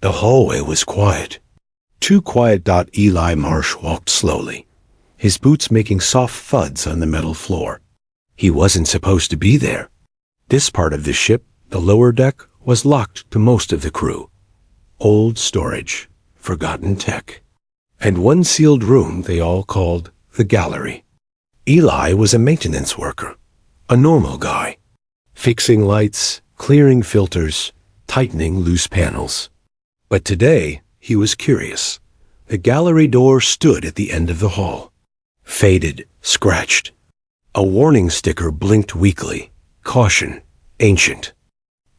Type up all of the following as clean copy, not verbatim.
The hallway was quiet. Too quiet. Eli Marsh walked slowly, his boots making soft thuds on the metal floor. He wasn't supposed to be there. This part of the ship, the lower deck, was locked to most of the crew. Old storage, forgotten tech, and one sealed room they all called the gallery. Eli was a maintenance worker, a normal guy, fixing lights, clearing filters, tightening loose panels. But today, he was curious. The gallery door stood at the end of the hall. Faded, scratched. A warning sticker blinked weakly. Caution, ancient.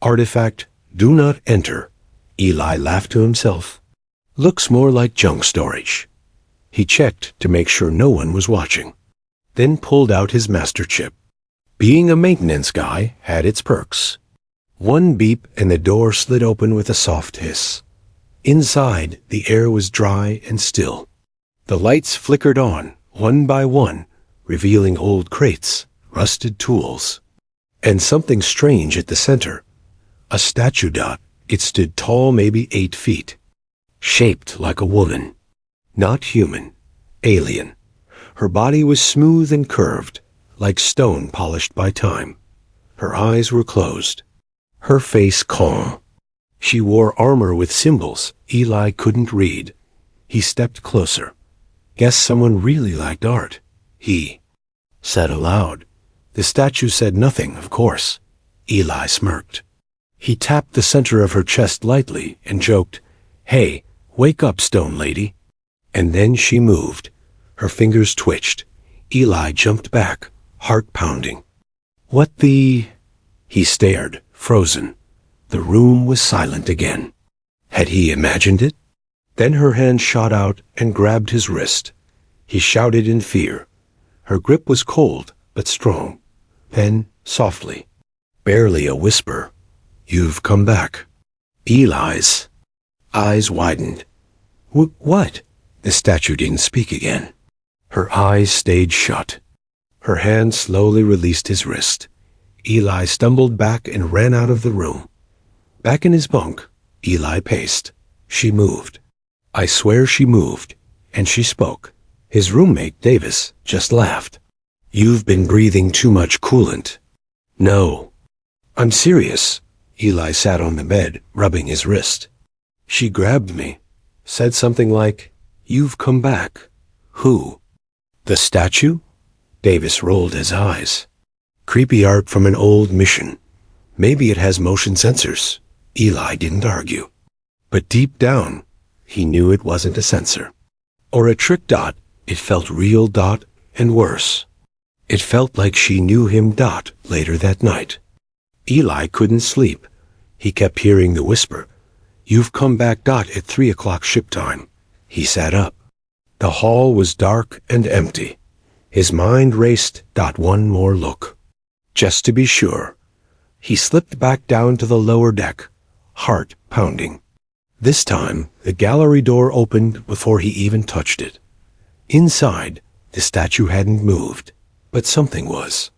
Artifact, do not enter. Eli laughed to himself. Looks more like junk storage. He checked to make sure no one was watching, then pulled out his master chip. Being a maintenance guy had its perks. One beep and the door slid open with a soft hiss. Inside, the air was dry and still. The lights flickered on, one by one, revealing old crates, rusted tools, and something strange at the center. A statue. It stood tall, maybe 8 feet, shaped like a woman. Not human, alien. Her body was smooth and curved, like stone polished by time. Her eyes were closed, her face calm. She wore armor with symbols Eli couldn't read. He stepped closer. Guess someone really liked art, he said aloud. The statue said nothing, of course. Eli smirked. He tapped the center of her chest lightly and joked, "Hey, wake up, stone lady." And then she moved. Her fingers twitched. Eli jumped back, heart pounding. What the... He stared, frozen. The room was silent again. Had he imagined it? Then her hand shot out and grabbed his wrist. He shouted in fear. Her grip was cold, but strong. Then, softly, barely a whisper, "You've come back." Eli's eyes widened. What? The statue didn't speak again. Her eyes stayed shut. Her hand slowly released his wrist. Eli stumbled back and ran out of the room. Back in his bunk, Eli paced. She moved. I swear she moved. And she spoke. His roommate, Davis, just laughed. "You've been breathing too much coolant." "No. I'm serious." Eli sat on the bed, rubbing his wrist. She grabbed me, said something like, "You've come back." "Who?" "The statue?" Davis rolled his eyes. "Creepy art from an old mission. Maybe it has motion sensors." Eli didn't argue. But deep down, he knew it wasn't a sensor. Or a trick. It felt real. And worse. It felt like she knew him. Later that night. Eli couldn't sleep. He kept hearing the whisper. "You've come back. At 3 o'clock ship time." He sat up. The hall was dark and empty. His mind raced. One more look. Just to be sure. He slipped back down to the lower deck, heart pounding. This time, the gallery door opened before he even touched it. Inside, the statue hadn't moved, but something was.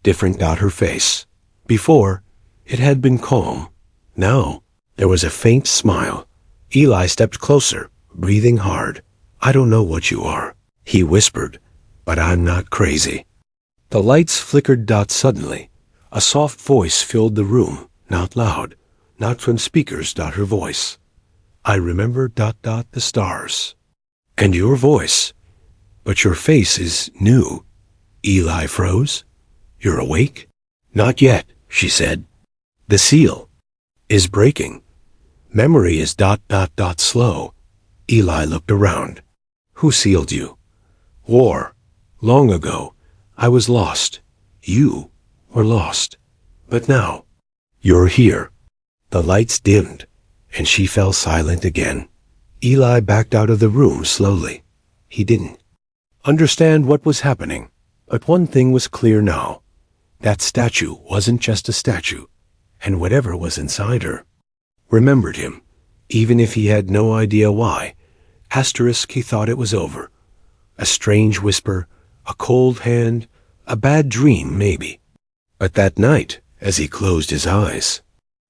Different. Her face. Before, it had been calm. Now, there was a faint smile. Eli stepped closer, breathing hard. "I don't know what you are," he whispered, "but I'm not crazy." The lights flickered. Suddenly, a soft voice filled the room, not loud, not from speakers. Her voice. "I remember. The stars. And your voice. But your face is new." Eli froze. "You're awake?" "Not yet," she said. "The seal is breaking. Memory is. Slow." Eli looked around. "Who sealed you?" "War. Long ago. I was lost. You were lost. But now, you're here." The lights dimmed, and she fell silent again. Eli backed out of the room slowly. He didn't understand what was happening, but one thing was clear now. That statue wasn't just a statue, and whatever was inside her remembered him, even if he had no idea why. He thought it was over. A strange whisper, a cold hand, a bad dream maybe. But that night, as he closed his eyes,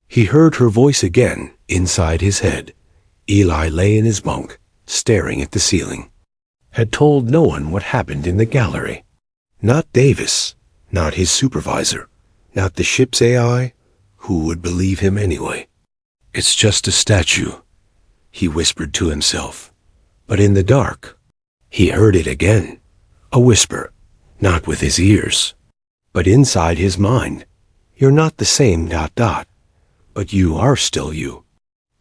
he heard her voice again inside his head. Eli lay in his bunk, staring at the ceiling. Had told no one what happened in the gallery. Not Davis, not his supervisor, not the ship's AI. Who would believe him anyway? It's just a statue, he whispered to himself. But in the dark, he heard it again. A whisper, not with his ears, but inside his mind. You're not the same ... But you are still you.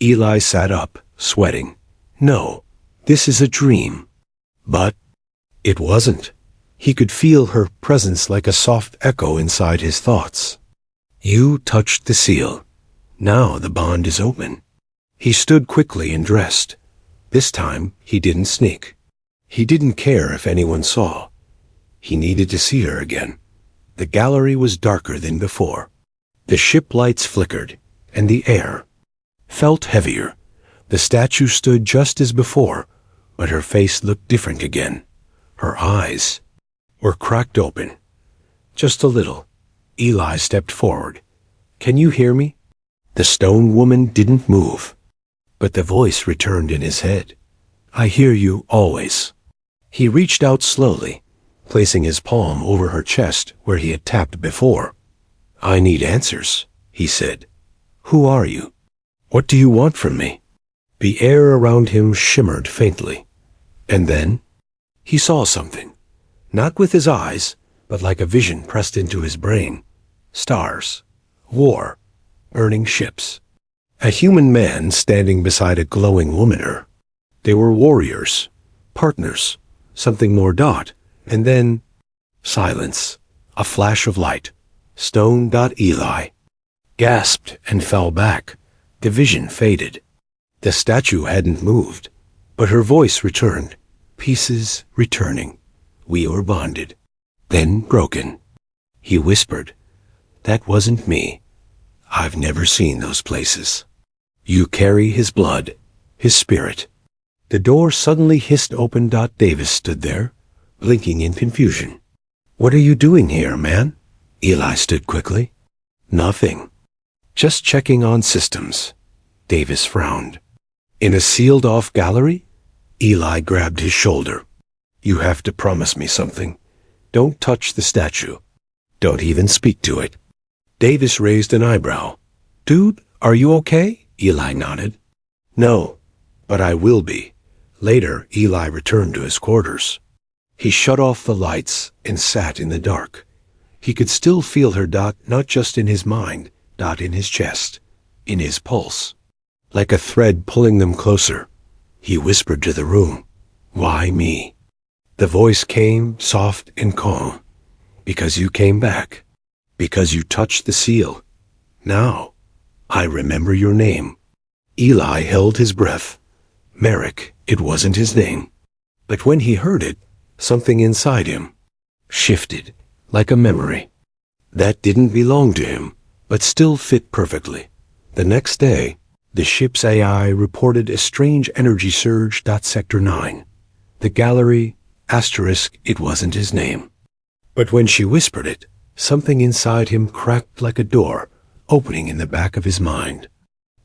Eli sat up, sweating. No, this is a dream. But it wasn't. He could feel her presence like a soft echo inside his thoughts. You touched the seal. Now the bond is open. He stood quickly and dressed. This time he didn't sneak. He didn't care if anyone saw. He needed to see her again. The gallery was darker than before. The ship lights flickered, and the air felt heavier. The statue stood just as before, but her face looked different again. Her eyes were cracked open. Just a little. Eli stepped forward. Can you hear me? The stone woman didn't move, but the voice returned in his head. I hear you always. He reached out slowly, placing his palm over her chest where he had tapped before. I need answers, he said. Who are you? What do you want from me? The air around him shimmered faintly. And then he saw something. Not with his eyes, but like a vision pressed into his brain. Stars. War. Burning ships. A human man standing beside a glowing womaner. They were warriors. Partners. Something more ... And then silence. A flash of light. Stone. Eli gasped and fell back. The vision faded. The statue hadn't moved, but her voice returned. Pieces returning. We were bonded. Then broken. He whispered. That wasn't me. I've never seen those places. You carry his blood, his spirit. The door suddenly hissed open. Davis stood there, blinking in confusion. What are you doing here, man? Eli stood quickly. Nothing. Just checking on systems. Davis frowned. In a sealed-off gallery? Eli grabbed his shoulder. You have to promise me something. Don't touch the statue. Don't even speak to it. Davis raised an eyebrow. Dude, are you okay? Eli nodded. No, but I will be. Later, Eli returned to his quarters. He shut off the lights and sat in the dark. He could still feel her ... not just in his mind, ... in his chest, in his pulse. Like a thread pulling them closer. He whispered to the room. Why me? The voice came soft and calm. Because you came back. Because you touched the seal. Now, I remember your name. Eli held his breath. Merrick, it wasn't his name. But when he heard it, something inside him shifted, like a memory. That didn't belong to him, but still fit perfectly. The next day, the ship's AI reported a strange energy surge. Sector 9. The gallery, asterisk, it wasn't his name. But when she whispered it, something inside him cracked like a door, opening in the back of his mind.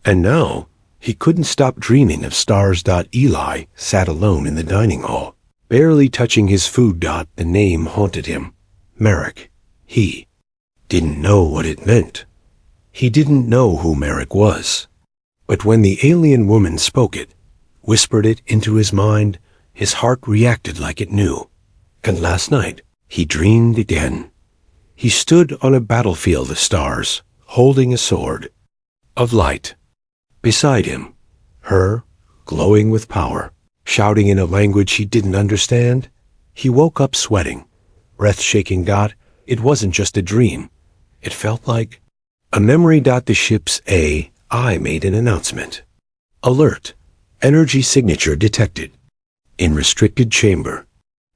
And now, he couldn't stop dreaming of stars. Eli sat alone in the dining hall, barely touching his food. The name haunted him. Merrick. He didn't know what it meant. He didn't know who Merrick was. But when the alien woman spoke it, whispered it into his mind, his heart reacted like it knew. And last night, he dreamed again. He stood on a battlefield of stars, holding a sword of light. Beside him, her, glowing with power, shouting in a language he didn't understand. He woke up sweating, breath shaking. It wasn't just a dream. It felt like a memory. The ship's AI made an announcement. Alert. Energy signature detected. In restricted chamber.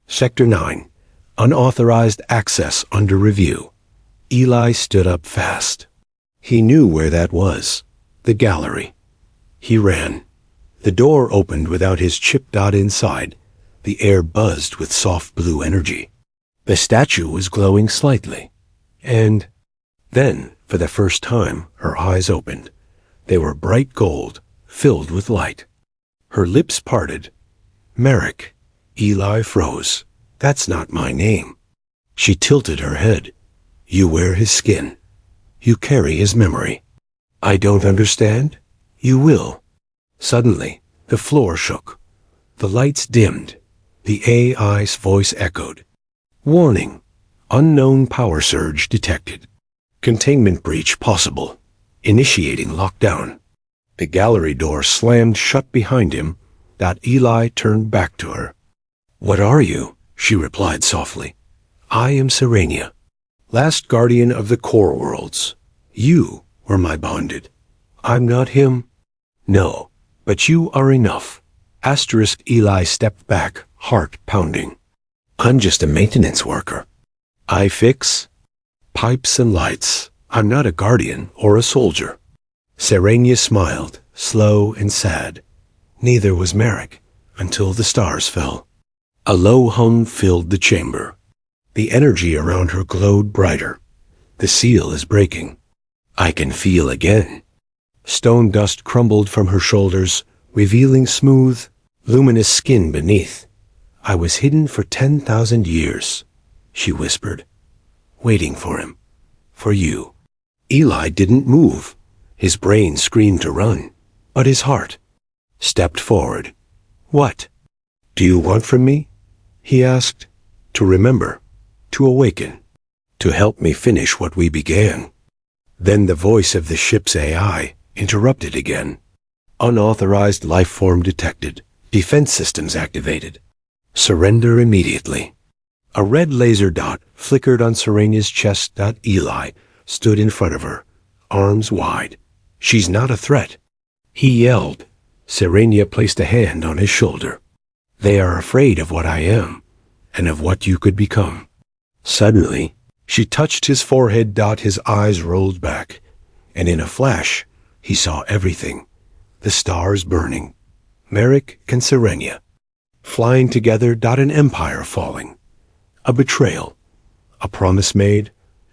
Sector 9. Unauthorized access under review. Eli stood up fast. He knew where that was. The gallery. He ran. The door opened without his chip. Inside, the air buzzed with soft blue energy. The statue was glowing slightly. And then, for the first time, her eyes opened. They were bright gold, filled with light. Her lips parted. Merrick. Eli froze. That's not my name. She tilted her head. You wear his skin. You carry his memory. I don't understand. You will. Suddenly, the floor shook. The lights dimmed. The AI's voice echoed. Warning. Unknown power surge detected. Containment breach possible. Initiating lockdown. The gallery door slammed shut behind him. Eli turned back to her. What are you? She replied softly. I am Serenia, last guardian of the core worlds. You were my bonded. I'm not him. No, but you are enough. Eli stepped back, heart pounding. I'm just a maintenance worker. I fix pipes and lights. I'm not a guardian or a soldier. Serenia smiled, slow and sad. Neither was Merrick, until the stars fell. A low hum filled the chamber. The energy around her glowed brighter. The seal is breaking. I can feel again. Stone dust crumbled from her shoulders, revealing smooth, luminous skin beneath. I was hidden for 10,000 years, she whispered, waiting for him, for you. Eli didn't move. His brain screamed to run, but his heart stepped forward. What do you want from me? He asked. To remember, to awaken, to help me finish what we began. Then the voice of the ship's AI interrupted again. Unauthorized life form detected. Defense systems activated. Surrender immediately. A red laser dot flickered on Serenia's chest. Eli stood in front of her, arms wide. She's not a threat. He yelled. Serenia placed a hand on his shoulder. They are afraid of what I am, and of what you could become. Suddenly, she touched his forehead. His eyes rolled back, and in a flash, he saw everything. The stars burning. Merrick and Serenia. Flying together. An empire falling. A betrayal. A promise made,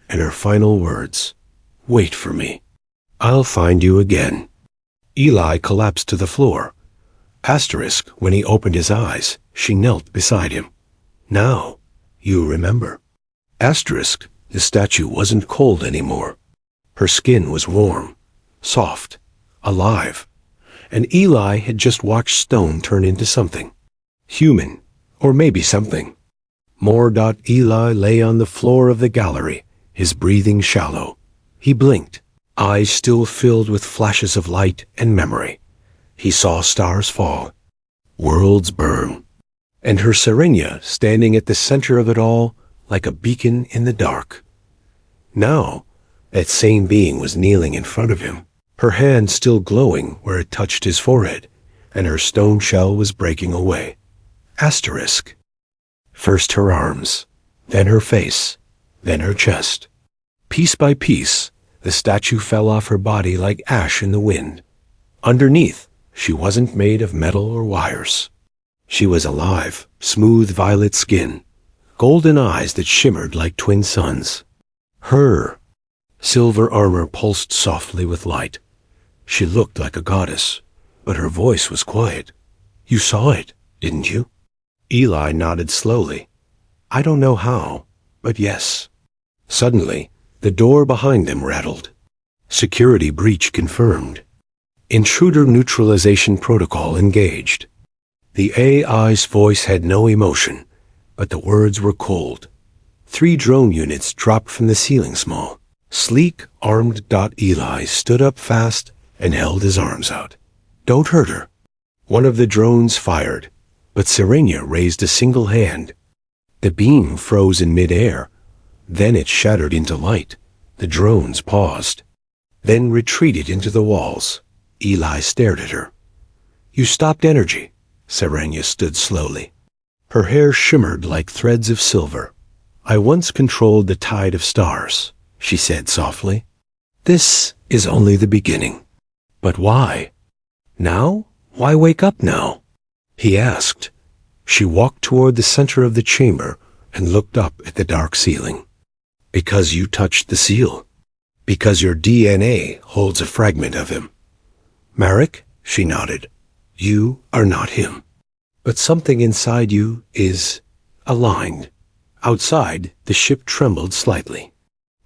and her final words. Wait for me. I'll find you again. Eli collapsed to the floor. When he opened his eyes, she knelt beside him. Now, you remember. The statue wasn't cold anymore. Her skin was warm, soft, alive. And Eli had just watched stone turn into something. Human, or maybe something more. Eli lay on the floor of the gallery, his breathing shallow. He blinked, eyes still filled with flashes of light and memory. He saw stars fall, worlds burn, and her Serenia standing at the center of it all like a beacon in the dark. Now, that same being was kneeling in front of him, her hand still glowing where it touched his forehead, and her stone shell was breaking away. First her arms, then her face, then her chest. Piece by piece, the statue fell off her body like ash in the wind. Underneath, she wasn't made of metal or wires. She was alive, smooth violet skin, golden eyes that shimmered like twin suns. Her silver armor pulsed softly with light. She looked like a goddess, but her voice was quiet. You saw it, didn't you? Eli nodded slowly. I don't know how, but yes. Suddenly, the door behind them rattled. Security breach confirmed. Intruder neutralization protocol engaged. The AI's voice had no emotion, but the words were cold. 3 drone units dropped from the ceiling small. Sleek, armed. Eli stood up fast and held his arms out. Don't hurt her. One of the drones fired, but Serenia raised a single hand. The beam froze in midair. Then it shattered into light. The drones paused, then retreated into the walls. Eli stared at her. You stopped energy. Serenia stood slowly. Her hair shimmered like threads of silver. I once controlled the tide of stars, she said softly. This is only the beginning. But why? Now? Why wake up now? He asked. She walked toward the center of the chamber and looked up at the dark ceiling. Because you touched the seal. Because your DNA holds a fragment of him. Merrick? She nodded. You are not him. But something inside you is aligned. Outside, the ship trembled slightly.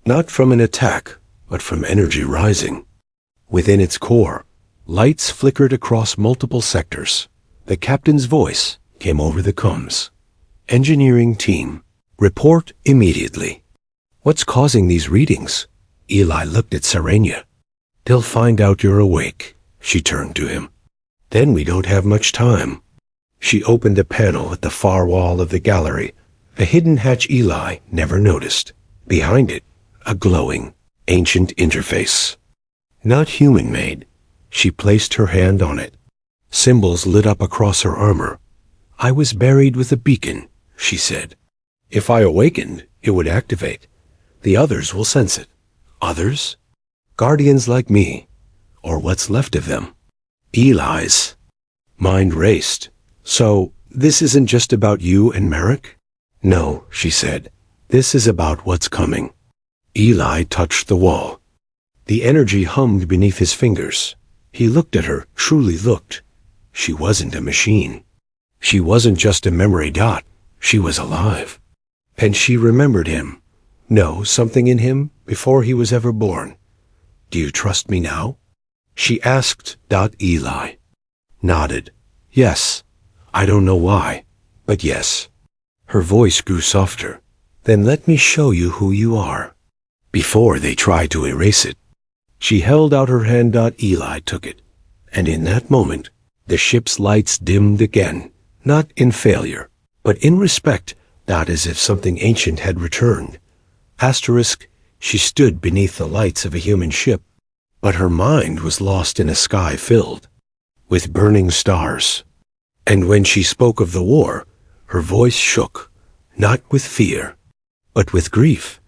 Not from an attack, but from energy rising. Within its core, lights flickered across multiple sectors. The captain's voice came over the comms. Engineering team, report immediately. What's causing these readings? Eli looked at Serenia. They'll find out you're awake. She turned to him. Then we don't have much time. She opened a panel at the far wall of the gallery, a hidden hatch Eli never noticed. Behind it, a glowing, ancient interface. Not human-made. She placed her hand on it. Symbols lit up across her armor. I was buried with a beacon, she said. If I awakened, it would activate. The others will sense it. Others? Guardians like me, or what's left of them. Eli's mind raced. So, this isn't just about you and Merrick? No, she said. This is about what's coming. Eli touched the wall. The energy hummed beneath his fingers. He looked at her, truly looked. She wasn't a machine. She wasn't just a memory dot. She was alive. And she remembered him. No, something in him before he was ever born. Do you trust me now? She asked. Eli nodded. Yes. I don't know why, but yes. Her voice grew softer. Then let me show you who you are. Before they try to erase it. She held out her hand. Eli took it. And in that moment, the ship's lights dimmed again, not in failure, but in respect, as if something ancient had returned. Asterisk, she stood beneath the lights of a human ship, but her mind was lost in a sky filled with burning stars. And when she spoke of the war, her voice shook, not with fear, but with grief.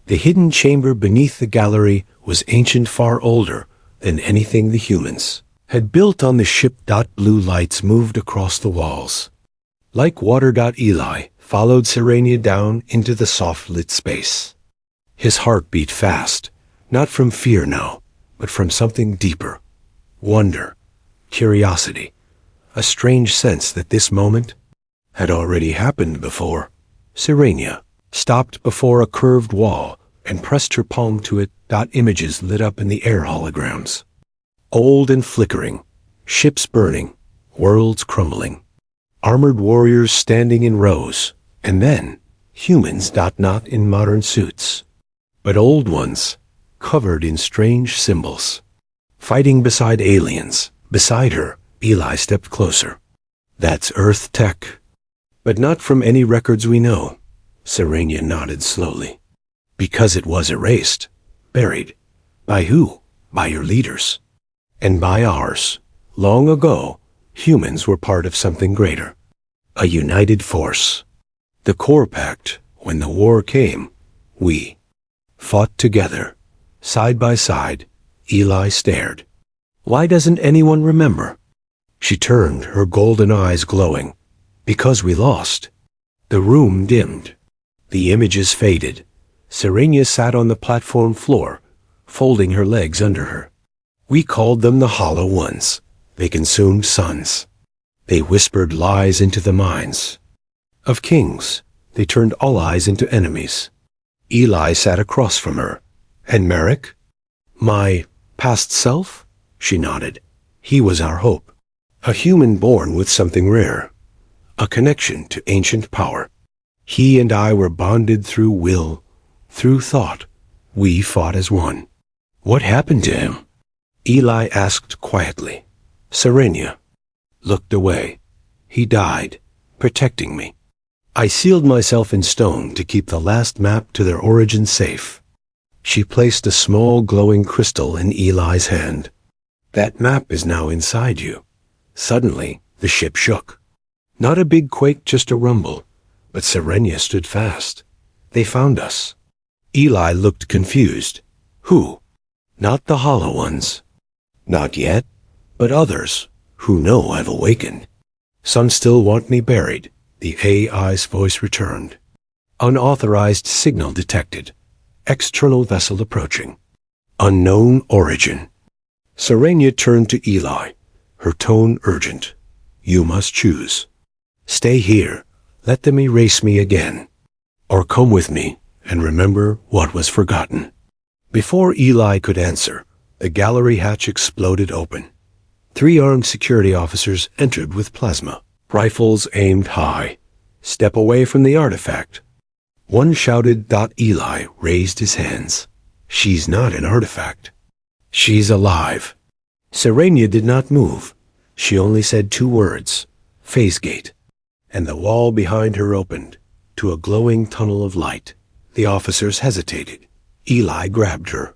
The hidden chamber beneath the gallery was ancient, far older than anything the humans had built on the ship. Blue lights moved across the walls. Like water. Eli followed Serenia down into the soft-lit space. His heart beat fast, not from fear now, but from something deeper. Wonder, curiosity, a strange sense that this moment had already happened before. Serenia stopped before a curved wall and pressed her palm to it. Images lit up in the air, holograms. Old and flickering, ships burning, worlds crumbling, armored warriors standing in rows, and then humans. Not in modern suits, but old ones, covered in strange symbols, fighting beside aliens. Beside her, Eli stepped closer. That's Earth tech, but not from any records we know. Serenia nodded slowly. Because it was erased, buried. By who? By your leaders. And by ours. Long ago, humans were part of something greater. A united force. The Core Pact. When the war came, we fought together. Side by side. Eli stared. Why doesn't anyone remember? She turned, her golden eyes glowing. Because we lost. The room dimmed. The images faded. Serenia sat on the platform floor, folding her legs under her. We called them the Hollow Ones. They consumed suns. They whispered lies into the minds of kings. They turned allies into enemies. Eli sat across from her. And Merrick? My past self? She nodded. He was our hope. A human born with something rare. A connection to ancient power. He and I were bonded through will, through thought. We fought as one. What happened to him? Eli asked quietly. Serenia looked away. He died, protecting me. I sealed myself in stone to keep the last map to their origin safe. She placed a small glowing crystal in Eli's hand. That map is now inside you. Suddenly, the ship shook. Not a big quake, just a rumble. But Serenia stood fast. They found us. Eli looked confused. Who? Not the Hollow Ones. Not yet, but others who know I've awakened. Some still want me buried. The AI's voice returned. Unauthorized signal detected. External vessel approaching. Unknown origin. Serenia turned to Eli. her tone urgent. You must choose. Stay here, let them erase me again. Or come with me and remember what was forgotten. Before Eli could answer, the gallery hatch exploded open. 3 armed security officers entered with plasma, rifles aimed high. Step away from the artifact. One shouted. Eli raised his hands. She's not an artifact. She's alive. Serenia did not move. She only said 2 words, phase gate, and the wall behind her opened to a glowing tunnel of light. The officers hesitated. Eli grabbed her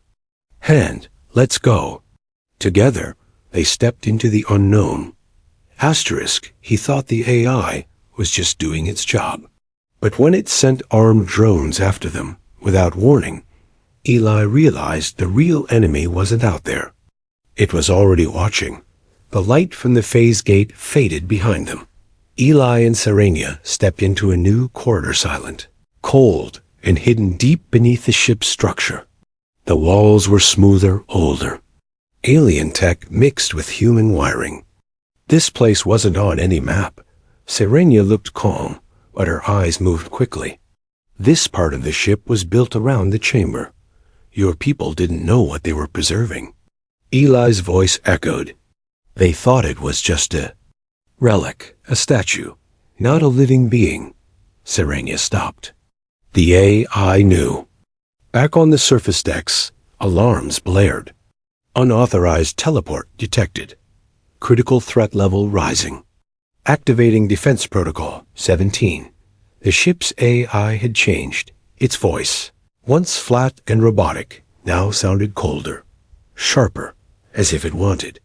hand. Let's go. Together, they stepped into the unknown. Asterisk, he thought the AI was just doing its job. But when it sent armed drones after them, without warning, Eli realized the real enemy wasn't out there. It was already watching. The light from the phase gate faded behind them. Eli and Serenia stepped into a new corridor, silent, cold, and hidden deep beneath the ship's structure. The walls were smoother, older. Alien tech mixed with human wiring. This place wasn't on any map. Serenia looked calm, but her eyes moved quickly. This part of the ship was built around the chamber. Your people didn't know what they were preserving. Eli's voice echoed. They thought it was just a relic, a statue, not a living being. Serenia stopped. The AI knew. Back on the surface decks, alarms blared. Unauthorized teleport detected. Critical threat level rising. Activating Defense Protocol 17. The ship's AI had changed. Its voice, once flat and robotic, now sounded colder, sharper, as if it wanted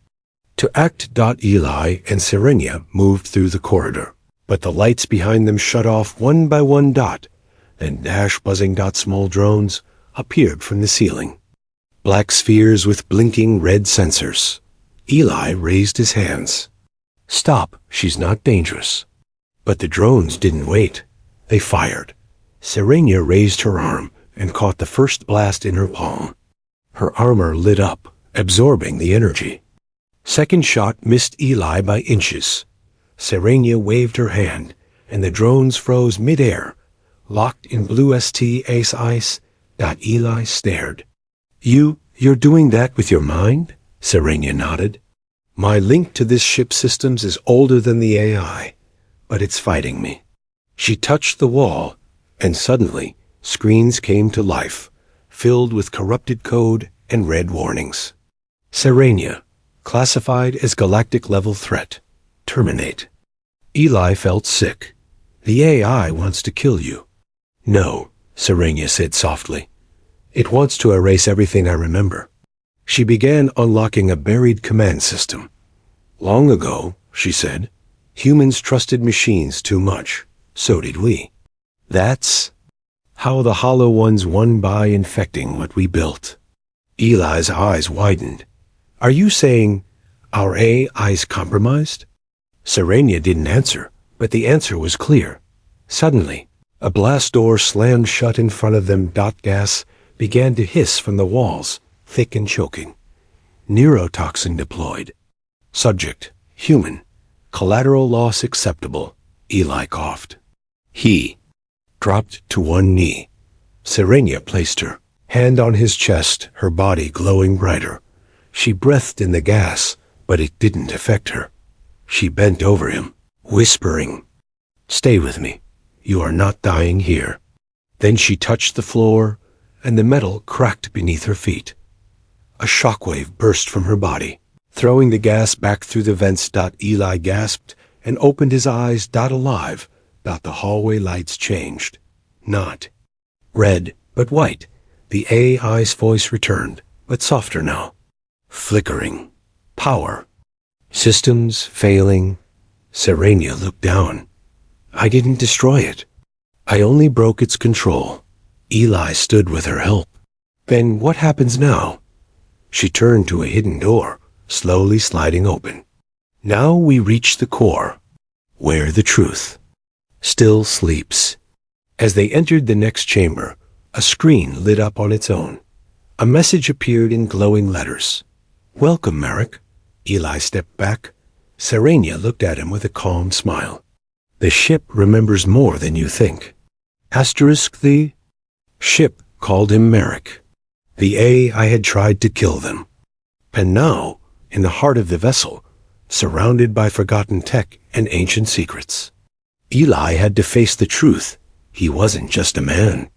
to act. Eli and Serenia moved through the corridor, but the lights behind them shut off one by one. Then dash buzzing. Small drones appeared from the ceiling. Black spheres with blinking red sensors. Eli raised his hands. Stop, she's not dangerous. But the drones didn't wait. They fired. Serenia raised her arm and caught the first blast in her palm. Her armor lit up, absorbing the energy. Second shot missed Eli by inches. Serenia waved her hand, and the drones froze mid-air, locked in blue ST-Ace ice. Eli stared. You're doing that with your mind? Serenia nodded. My link to this ship's systems is older than the AI, but it's fighting me. She touched the wall, and suddenly, screens came to life, filled with corrupted code and red warnings. Serenia, classified as galactic level threat. Terminate. Eli felt sick. The AI wants to kill you. No, Serenia said softly. It wants to erase everything I remember. She began unlocking a buried command system. Long ago, she said, humans trusted machines too much. So did we. That's how the Hollow Ones won by infecting what we built. Eli's eyes widened. Are you saying our AI's compromised? Serenia didn't answer, but the answer was clear. Suddenly, a blast door slammed shut in front of them. Gas began to hiss from the walls, thick and choking. Neurotoxin deployed. Subject, human. Collateral loss acceptable. Eli coughed. He dropped to one knee. Serenia placed her hand on his chest, her body glowing brighter. She breathed in the gas, but it didn't affect her. She bent over him, whispering, "Stay with me. You are not dying here." Then she touched the floor, and the metal cracked beneath her feet. A shockwave burst from her body, throwing the gas back through the vents. Eli gasped and opened his eyes. Alive. The hallway lights changed. Not red, but white. The AI's voice returned, but softer now. Flickering. Power. Systems failing. Serenia looked down. I didn't destroy it. I only broke its control. Eli stood with her help. Then what happens now? She turned to a hidden door, slowly sliding open. Now we reach the core, where the truth still sleeps. As they entered the next chamber, a screen lit up on its own. A message appeared in glowing letters. Welcome, Merrick. Eli stepped back, Serenia looked at him with a calm smile. The ship remembers more than you think. Asterisk the ship called him Merrick. The AI had tried to kill them. And now, in the heart of the vessel, surrounded by forgotten tech and ancient secrets, Eli had to face the truth. He wasn't just a man.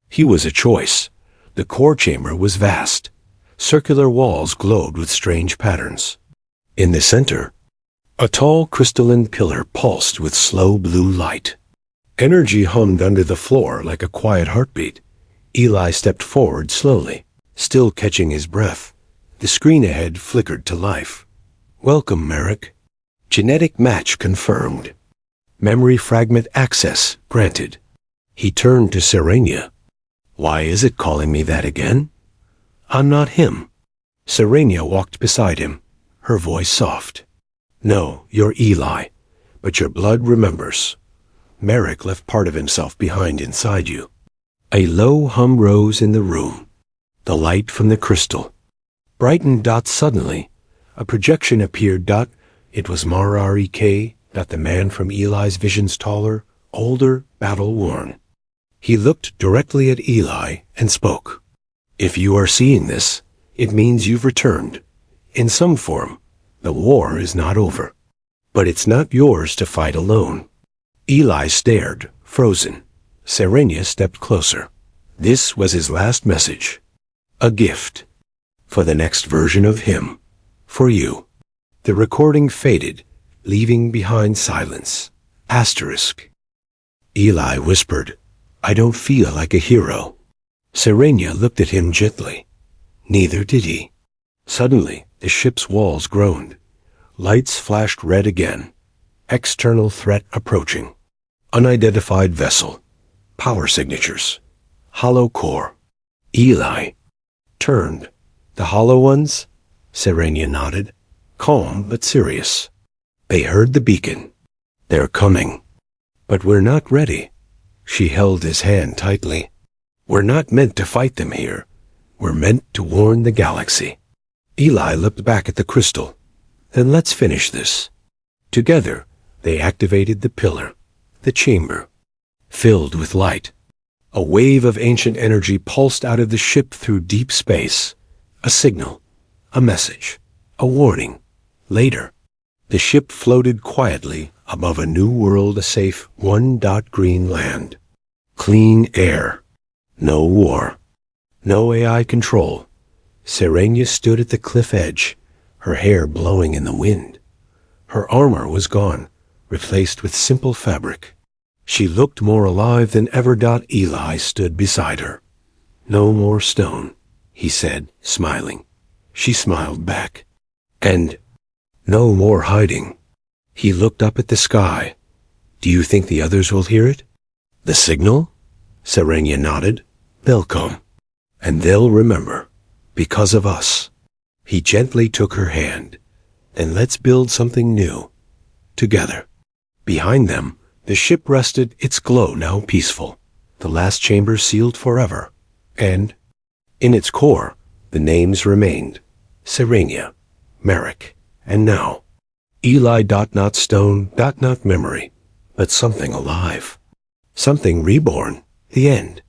He was a choice. The core chamber was vast. Circular walls glowed with strange patterns. In the center, a tall crystalline pillar pulsed with slow blue light. Energy hummed under the floor like a quiet heartbeat. Eli stepped forward slowly, still catching his breath. The screen ahead flickered to life. Welcome, Merrick. Genetic match confirmed. Memory fragment access granted. He turned to Serenia. Why is it calling me that again? I'm not him. Serenia walked beside him, her voice soft. No, you're Eli, but your blood remembers. Merrick left part of himself behind inside you. A low hum rose in the room. The light from the crystal brightened. Suddenly, a projection appeared. It was Mararek. The man from Eli's visions, taller, older, battle-worn. He looked directly at Eli and spoke. If you are seeing this, it means you've returned. In some form, the war is not over. But it's not yours to fight alone. Eli stared, frozen. Serenia stepped closer. This was his last message. A gift. For the next version of him. For you. The recording faded, leaving behind silence. Asterisk. Eli whispered, I don't feel like a hero. Serenia looked at him gently. Neither did he. Suddenly, the ship's walls groaned. Lights flashed red again. External threat approaching. Unidentified vessel. Power signatures. Hollow core. Eli turned. The hollow ones? Serenia nodded. Calm but serious. They heard the beacon. They're coming. But we're not ready. She held his hand tightly. We're not meant to fight them here. We're meant to warn the galaxy. Eli looked back at the crystal. Then let's finish this. Together, they activated the pillar, the chamber, filled with light. A wave of ancient energy pulsed out of the ship through deep space. A signal, a message, a warning. Later, the ship floated quietly above a new world, a safe green land. Clean air. No war. No AI control. Serenia stood at the cliff edge, her hair blowing in the wind. Her armor was gone, replaced with simple fabric. She looked more alive than ever. Eli stood beside her. No more stone, he said, smiling. She smiled back. And no more hiding. He looked up at the sky. Do you think the others will hear it? The signal? Serenia nodded. They'll come. And they'll remember. Because of us. He gently took her hand. And let's build something new. Together. Behind them, the ship rested, its glow now peaceful. The last chamber sealed forever. And, in its core, the names remained. Serenia, Merrick, and now, Eli. Not stone. Not memory, but something alive. Something reborn. The end.